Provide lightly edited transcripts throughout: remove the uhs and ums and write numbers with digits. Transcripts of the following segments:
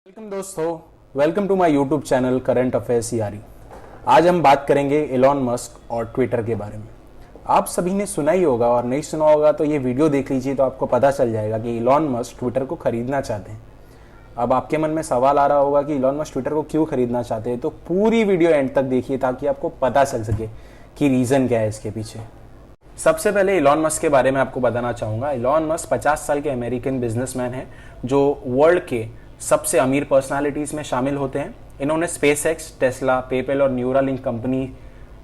Welcome दोस्तों, welcome to my YouTube channel current affairs यारी। आज हम बात करेंगे एलॉन मस्क और ट्विटर के बारे में। आप सभी ने सुना ही होगा और नहीं सुना होगा तो ये वीडियो देख लीजिए तो आपको पता चल जाएगा कि एलॉन मस्क ट्विटर को खरीदना चाहते हैं। अब आपके मन में सवाल आ रहा होगा कि एलॉन मस्क ट्विटर को क्यों खरीदना चाहते हैं, तो पूरी वीडियो एंड तक देखिए ताकि आपको पता चल सके कि रीज़न क्या है इसके पीछे। सबसे पहले एलॉन मस्क के बारे में आपको बताना चाहूँगा। एलॉन मस्क 50 साल के अमेरिकन बिजनेसमैन हैं जो वर्ल्ड के सबसे अमीर पर्सनालिटीज़ में शामिल होते हैं। इन्होंने स्पेसएक्स, टेस्ला, पेपैल और न्यूरालिंक कंपनी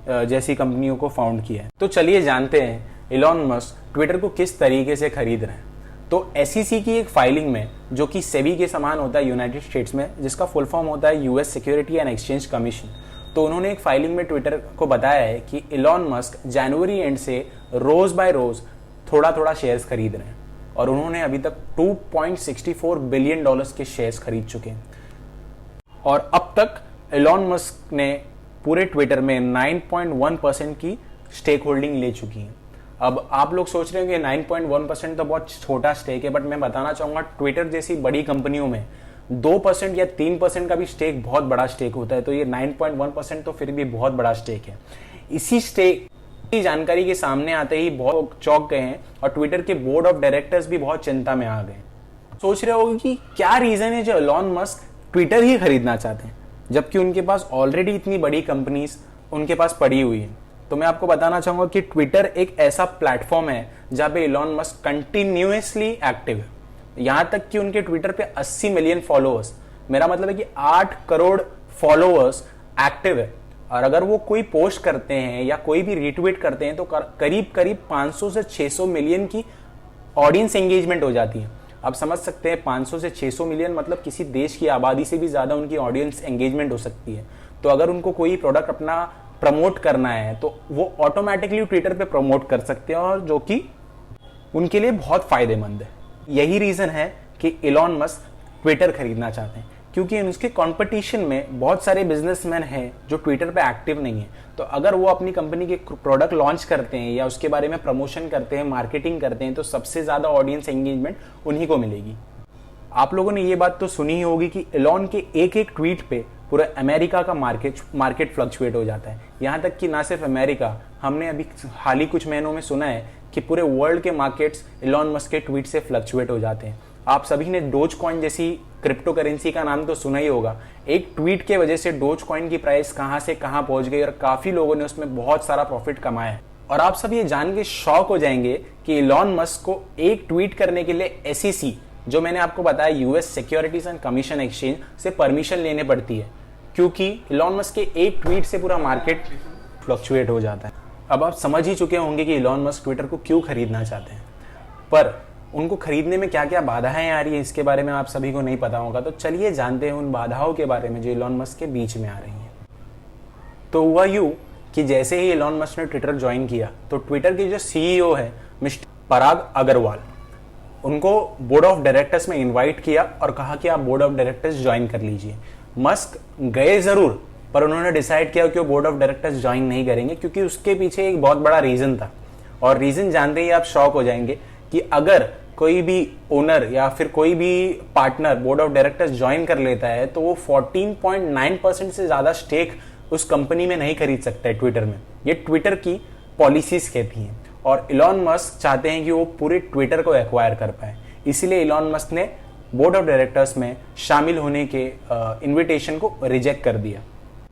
जैसी कंपनियों को फाउंड किया है। तो चलिए जानते हैं एलॉन मस्क ट्विटर को किस तरीके से खरीद रहे हैं। तो एसईसी की एक फाइलिंग में, जो कि सेबी के समान होता है यूनाइटेड स्टेट्स में, जिसका फुल फॉर्म होता है US security and exchange commission, तो उन्होंने एक फाइलिंग में ट्विटर को बताया है कि एलॉन मस्क जनवरी एंड से रोज बाय रोज थोड़ा थोड़ा शेयर्स खरीद रहे हैं और उन्होंने अभी तक $2.64 बिलियन के शेयर्स खरीद चुके हैं। और अब तक एलॉन मस्क ने पूरे ट्विटर में 9.1% की स्टेक होल्डिंग ले चुकी है। अब आप लोग सोच रहे हैं कि 9.1% तो बहुत छोटा स्टेक है, बट मैं बताना चाहूंगा ट्विटर जैसी बड़ी कंपनियों में 2% या 3% का भी स्टेक बहुत बड़ा स्टेक होता है। तो ये 9.1% तो फिर भी बहुत बड़ा स्टेक है। इसी स्टेक की जानकारी के सामने आते ही बहुत चौंक गए हैं और ट्विटर के बोर्ड ऑफ डायरेक्टर्स भी बहुत चिंता में आ गए। सोच रहे होंगे कि क्या रीजन है जो एलॉन मस्क ट्विटर ही खरीदना चाहते हैं, जबकि उनके पास ऑलरेडी इतनी बड़ी कंपनीज उनके पास पड़ी हुई है। तो मैं आपको बताना चाहूंगा कि ट्विटर एक ऐसा प्लेटफॉर्म है जहां पे एलॉन मस्क कंटिन्यूअसली एक्टिव है। यहां तक कि उनके ट्विटर पे 80 मिलियन फॉलोअर्स, मेरा मतलब है कि 8 करोड़ फॉलोअर्स एक्टिव है। और अगर वो कोई पोस्ट करते हैं या कोई भी रीट्वीट करते हैं तो करीब करीब 500 से 600 मिलियन की ऑडियंस एंगेजमेंट हो जाती है। आप समझ सकते हैं 500 से 600 मिलियन मतलब किसी देश की आबादी से भी ज्यादा उनकी ऑडियंस एंगेजमेंट हो सकती है। तो अगर उनको कोई प्रोडक्ट अपना प्रमोट करना है तो वो ऑटोमेटिकली ट्विटर पे प्रमोट कर सकते हैं, और जो कि उनके लिए बहुत फायदेमंद है। यही रीजन है कि एलॉन मस्क ट्विटर खरीदना चाहते हैं, क्योंकि उसके कंपटीशन में बहुत सारे बिजनेसमैन हैं जो ट्विटर पे एक्टिव नहीं है। तो अगर वो अपनी कंपनी के प्रोडक्ट लॉन्च करते हैं या उसके बारे में प्रमोशन करते हैं, मार्केटिंग करते हैं, तो सबसे ज्यादा ऑडियंस एंगेजमेंट उन्हीं को मिलेगी। आप लोगों ने ये बात तो सुनी ही होगी कि एलॉन के एक एक ट्वीट पे पूरा अमेरिका का मार्केट फ्लक्चुएट हो जाता है। यहाँ तक कि ना सिर्फ अमेरिका, हमने अभी हाल ही कुछ महीनों में सुना है कि पूरे वर्ल्ड के मार्केट्स एलॉन मस्क के ट्वीट से फ्लक्चुएट हो जाते हैं। आप सभी ने डोज कॉइन जैसी क्रिप्टो करेंसी का नाम तो सुना ही होगा। एक ट्वीट के वजह से डोज कॉइन की प्राइस कहां से कहां पहुंच गई और काफी लोगों ने उसमें बहुत सारा प्रॉफिट कमाया है। और आप सब ये जान के शॉक हो जाएंगे कि एलॉन मस्क को एक ट्वीट करने के लिए एसईसी, जो मैंने आपको बताया US securities and commission exchange, से परमिशन लेने पड़ती है, क्योंकि एलॉन मस्क के एक ट्वीट से पूरा मार्केट फ्लक्चुएट हो जाता है। अब आप समझ ही चुके होंगे कि एलॉन मस्क ट्विटर को क्यों खरीदना चाहते हैं, पर उनको खरीदने में क्या क्या बाधाएं आ रही है इसके बारे में आप सभी को नहीं पता होगा। तो चलिए जानते हैं उन बाधाओं के बारे में जो एलॉन मस्क के बीच में आ रही हैं। तो हुआ यूं कि जैसे ही एलॉन मस्क ने ट्विटर ज्वाइन किया तो ट्विटर के जो सीईओ है मिस्टर पराग अग्रवाल, उनको बोर्ड ऑफ डायरेक्टर्स में इन्वाइट किया और कहा कि आप बोर्ड ऑफ डायरेक्टर्स ज्वाइन कर लीजिए। मस्क गए जरूर, पर उन्होंने डिसाइड किया कि वो बोर्ड ऑफ डायरेक्टर्स ज्वाइन नहीं करेंगे, क्योंकि उसके पीछे एक बहुत बड़ा रीजन था। और रीजन जानते ही आप शॉक हो जाएंगे कि अगर कोई भी ओनर या फिर कोई भी partner board of directors join कर लेता है तो वो 14.9% से ज्यादा स्टेक उस कंपनी में नहीं खरीद सकता है ट्विटर में। ये ट्विटर की पॉलिसीज कहती हैं और एलॉन मस्क चाहते हैं कि वो पूरे ट्विटर को एक्वायर कर पाए। इसीलिए एलॉन मस्क ने बोर्ड ऑफ डायरेक्टर्स में शामिल होने के इन्विटेशन को रिजेक्ट कर दिया।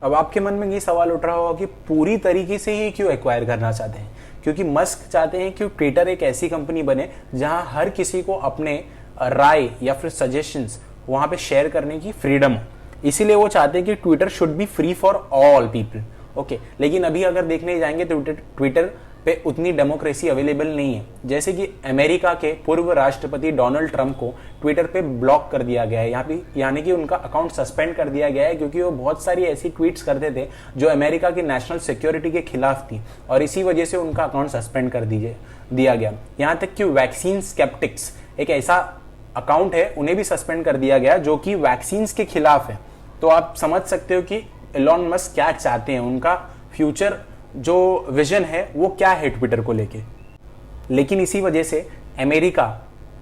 अब आपके मन में ये सवाल उठ रहा होगा कि पूरी तरीके से ही क्यों एक्वायर करना चाहते हैं, क्योंकि मस्क चाहते हैं कि ट्विटर एक ऐसी कंपनी बने जहां हर किसी को अपने राय या फिर सजेशंस वहां पे शेयर करने की फ्रीडम हो। इसीलिए वो चाहते हैं कि Twitter should be free for all people. Okay, लेकिन अभी अगर देखने जाएंगे तो ट्विटर पे उतनी डेमोक्रेसी अवेलेबल नहीं है। जैसे कि अमेरिका के पूर्व राष्ट्रपति डोनाल्ड ट्रंप को ट्विटर पे ब्लॉक कर दिया गया है, यहाँ पे यानी कि उनका अकाउंट सस्पेंड कर दिया गया है, क्योंकि वो बहुत सारी ऐसी ट्वीट्स करते थे जो अमेरिका की नेशनल सिक्योरिटी के खिलाफ थी, और इसी वजह से उनका अकाउंट सस्पेंड कर दिया गया। यहाँ तक कि वैक्सीन स्केप्टिक्स एक ऐसा अकाउंट है, उन्हें भी सस्पेंड कर दिया गया जो कि वैक्सीन के खिलाफ है। तो आप समझ सकते हो कि एलॉन मस्क क्या चाहते हैं, उनका फ्यूचर जो विजन है वो क्या है ट्विटर को लेके। लेकिन इसी वजह से अमेरिका,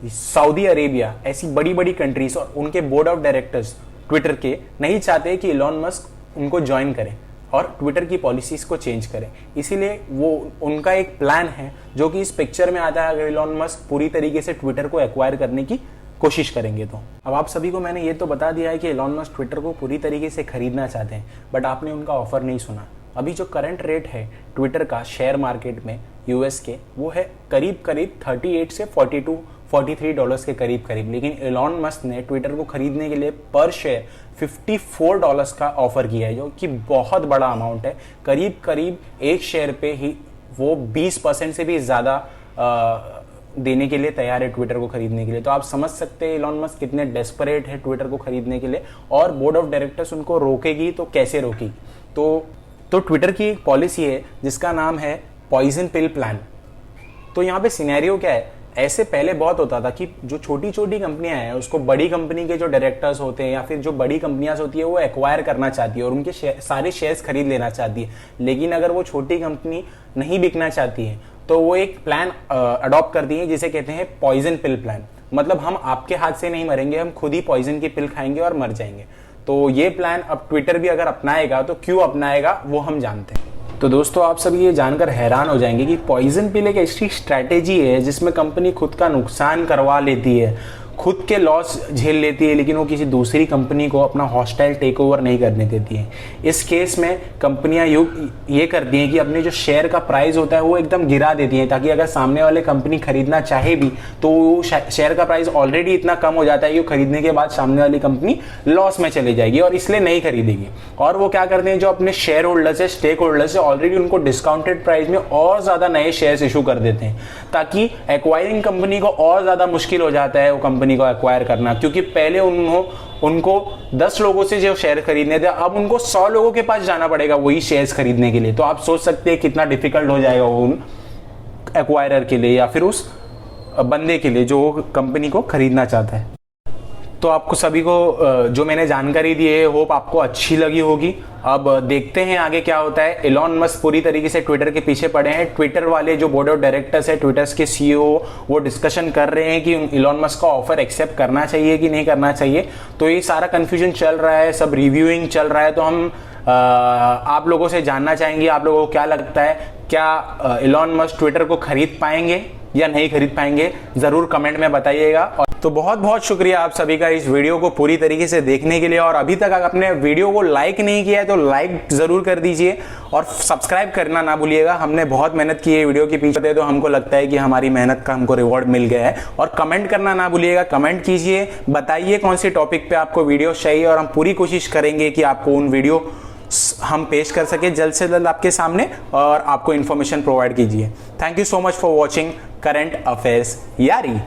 सऊदी अरेबिया, ऐसी बड़ी बड़ी कंट्रीज और उनके बोर्ड ऑफ डायरेक्टर्स ट्विटर के नहीं चाहते कि इलॉन मस्क उनको ज्वाइन करें और ट्विटर की पॉलिसीज को चेंज करें। इसीलिए वो उनका एक प्लान है जो कि इस पिक्चर में आता है। अगर इलॉन मस्क पूरी तरीके से ट्विटर को एक्वायर करने की कोशिश करेंगे तो। अब आप सभी को मैंने ये तो बता दिया है कि इलॉन मस्क ट्विटर को पूरी तरीके से खरीदना चाहते हैं, बट आपने उनका ऑफर नहीं सुना। अभी जो करंट रेट है ट्विटर का शेयर मार्केट में यूएस के, वो है करीब 38 से 43 डॉलर्स के करीब, लेकिन इलॉन मस्क ने ट्विटर को खरीदने के लिए पर शेयर $54 का ऑफर किया है, जो कि बहुत बड़ा अमाउंट है। करीब एक शेयर पे ही वो 20% से भी ज्यादा देने के लिए तैयार है ट्विटर को खरीदने के लिए। तो आप समझ सकते हैं इलॉन मस्क कितने डेस्परेट है ट्विटर को खरीदने के लिए, और बोर्ड ऑफ डायरेक्टर्स उनको रोकेगी तो कैसे रोकेगी। तो ट्विटर की एक पॉलिसी है जिसका नाम है पॉइजन पिल प्लान। तो यहाँ पे सिनेरियो क्या है, ऐसे पहले बहुत होता था कि जो छोटी छोटी कंपनियां हैं उसको बड़ी कंपनी के जो डायरेक्टर्स होते हैं या फिर जो बड़ी कंपनियां होती है वो एक्वायर करना चाहती है और उनके सारे शेयर्स खरीद लेना चाहती है। लेकिन अगर वो छोटी कंपनी नहीं बिकना चाहती है तो वो एक प्लान अडॉप्ट करती है जिसे कहते हैं पॉइजन पिल प्लान। मतलब हम आपके हाथ से नहीं मरेंगे, हम खुद ही पॉइजन की पिल खाएंगे और मर जाएंगे। तो ये प्लान अब ट्विटर भी अगर अपनाएगा तो क्यों अपनाएगा वो हम जानते हैं। तो दोस्तों, आप सभी ये जानकर हैरान हो जाएंगे कि पॉइजन पिल एक ऐसी स्ट्रैटेजी है जिसमें कंपनी खुद का नुकसान करवा लेती है, खुद के लॉस झेल लेती है, लेकिन वो किसी दूसरी कंपनी को अपना हॉस्टाइल टेक ओवर नहीं करने देती है। इस केस में कंपनियां ये करती हैं कि अपने जो शेयर का प्राइस होता है वो एकदम गिरा देती हैं, ताकि अगर सामने वाले कंपनी खरीदना चाहे भी तो शेयर का प्राइस ऑलरेडी इतना कम हो जाता है कि खरीदने के बाद सामने वाली कंपनी लॉस में चली जाएगी और इसलिए नहीं खरीदेगी। और वो क्या करते हैं, जो अपने शेयर होल्डर्स है, स्टेक होल्डर्स है, ऑलरेडी उनको डिस्काउंटेड प्राइस में और ज्यादा नए शेयर्स इशू कर देते हैं, ताकि एक्वायरिंग कंपनी को और ज्यादा मुश्किल हो जाता है वो कंपनी को एक्वायर करना। क्योंकि पहले उनको 10 लोगों से जो शेयर खरीदने थे, अब उनको 100 लोगों के पास जाना पड़ेगा वही शेयर्स खरीदने के लिए। तो आप सोच सकते हैं कितना डिफिकल्ट हो जाएगा उन एक्वायरर के लिए या फिर उस बंदे के लिए जो कंपनी को खरीदना चाहता है। तो आपको सभी को जो मैंने जानकारी दी है, होप आपको अच्छी लगी होगी। अब देखते हैं आगे क्या होता है। इलॉन मस्क पूरी तरीके से ट्विटर के पीछे पड़े हैं। ट्विटर वाले जो बोर्ड ऑफ डायरेक्टर्स है, ट्विटर के सीईओ, वो डिस्कशन कर रहे हैं कि इलॉन मस्क का ऑफर एक्सेप्ट करना चाहिए कि नहीं करना चाहिए। तो ये सारा कंफ्यूजन चल रहा है, सब रिव्यूइंग चल रहा है। तो हम आप लोगों से जानना चाहेंगे, आप लोगों को क्या लगता है, क्या इलॉन मस्क ट्विटर को खरीद पाएंगे या नहीं खरीद पाएंगे, जरूर कमेंट में बताइएगा। तो बहुत बहुत शुक्रिया आप सभी का इस वीडियो को पूरी तरीके से देखने के लिए। और अभी तक अगर आपने वीडियो को लाइक नहीं किया है तो लाइक जरूर कर दीजिए और सब्सक्राइब करना ना भूलिएगा। हमने बहुत मेहनत की है वीडियो के पीछे, तो हमको लगता है कि हमारी मेहनत का हमको रिवॉर्ड मिल गया है। और कमेंट करना ना भूलिएगा, कमेंट कीजिए, बताइए कौन से टॉपिक पे आपको वीडियो चाहिए और हम पूरी कोशिश करेंगे कि आपको उन वीडियो हम पेश कर सके जल्द से जल्द आपके सामने और आपको इन्फॉर्मेशन प्रोवाइड कीजिए। Thank you so much for watching current affairs यारी।